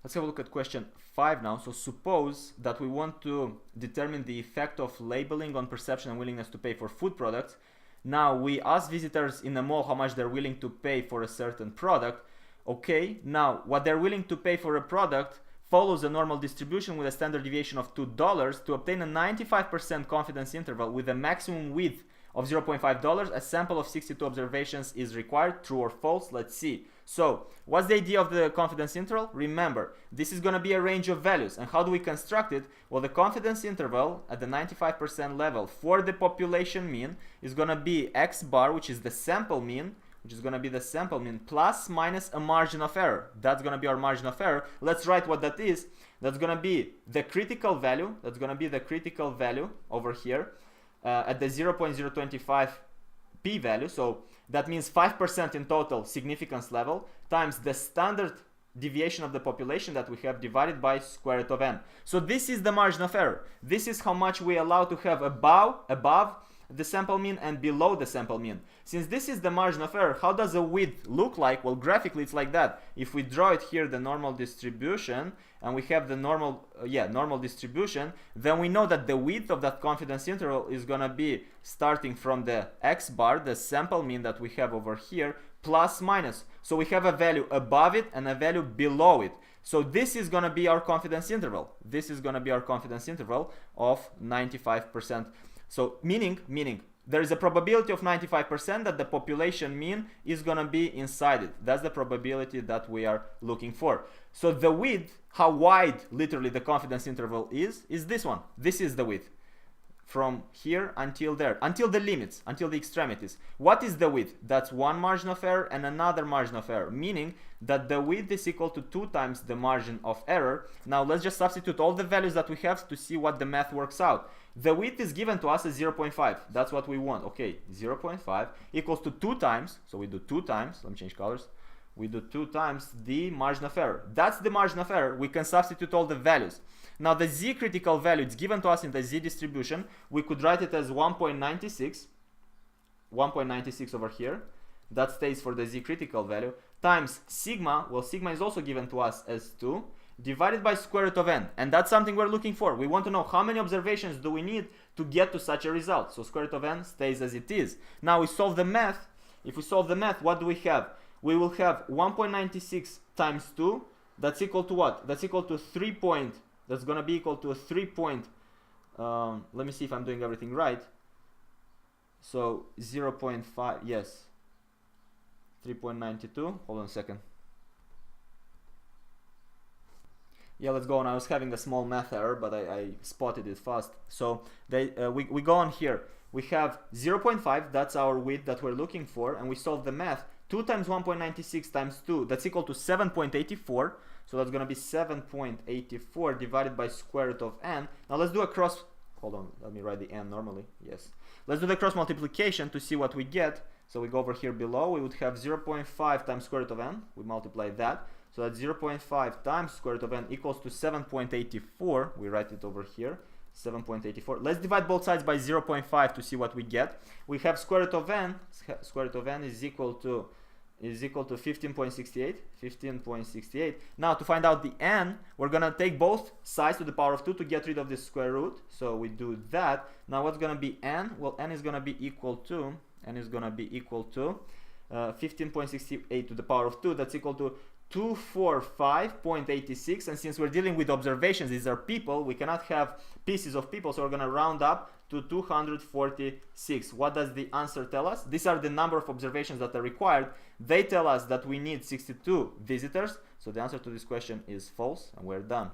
Let's have a look at question 5 now. So suppose that we want to determine the effect of labeling on perception and willingness to pay for food products. Now we ask visitors in a mall how much they're willing to pay for a certain product. Okay, now what they're willing to pay for a product follows a normal distribution with a standard deviation of $2. To obtain a 95% confidence interval with a maximum width of $0.5, a sample of 62 observations is required. True or false? Let's see. So what's the idea of the confidence interval? Remember, this is going to be a range of values. And how do we construct it? Well, the confidence interval at the 95% level for the population mean is going to be x bar, which is the sample mean, plus minus a margin of error. That's going to be our margin of error. Let's write what that is. That's going to be the critical value. That's going to be the critical value over here at the 0.025 p-value. So that means 5% in total significance level times the standard deviation of the population that we have divided by square root of n. So this is the margin of error. This is how much we allow to have above the sample mean and below the sample mean. Since this is the margin of error, how does a width look like? Well, graphically it's like that. If we draw it here, the normal distribution, and we have the normal distribution, then we know that the width of that confidence interval is going to be starting from the x bar, the sample mean that we have over here, plus minus. So we have a value above it and a value below it. So this is going to be our confidence interval. This is going to be our confidence interval of 95%. So meaning there is a probability of 95% that the population mean is going to be inside it. That's the probability that we are looking for. So the width, how wide literally the confidence interval is this one. This is the width from here until there, until the limits, until the extremities. What is the width? That's one margin of error and another margin of error, meaning that the width is equal to 2 times the margin of error. Now let's just substitute all the values that we have to see what the math works out. The width is given to us as 0.5. That's what we want. Okay, 0.5 equals to 2 times. So we do 2 times. Let me change colors. We do 2 times the margin of error. That's the margin of error. We can substitute all the values. Now the z critical value, it's given to us in the z distribution. We could write it as 1.96 over here. That stays for the z critical value, times sigma. Well, sigma is also given to us as 2, divided by square root of n. And that's something we're looking for. We want to know how many observations do we need to get to such a result. So square root of n stays as it is. Now we solve the math. If we solve the math, what do we have? We will have 1.96 times 2. That's equal to what? That's equal to 3 point. That's going to be equal to a 3 point. Let me see if I'm doing everything right. So 0.5, yes. 3.92. Hold on a second. Yeah, let's go on. I was having a small math error, but I spotted it fast. So we go on here. We have 0.5, that's our width that we're looking for, and we solve the math. 2 times 1.96 times 2, that's equal to 7.84. So that's going to be 7.84 divided by square root of n. Now let's do a cross. Hold on, let me write the n normally. Yes. Let's do the cross multiplication to see what we get. So we go over here below. We would have 0.5 times square root of n. We multiply that. So that's 0.5 times square root of n equals to 7.84. We write it over here. 7.84. Let's divide both sides by 0.5 to see what we get. We have square root of n. Square root of n is equal to 15.68. 15.68. Now to find out the n, we're gonna take both sides to the power of 2 to get rid of this square root. So we do that. Now what's gonna be n? Well, n is gonna be equal to 15.68 to the power of 2. That's equal to 245.86. And since we're dealing with observations, these are people, we cannot have pieces of people, so we're going to round up to 246. What does the answer tell us? These are the number of observations that are required. They tell us that we need 62 visitors. So the answer to this question is false, and we're done.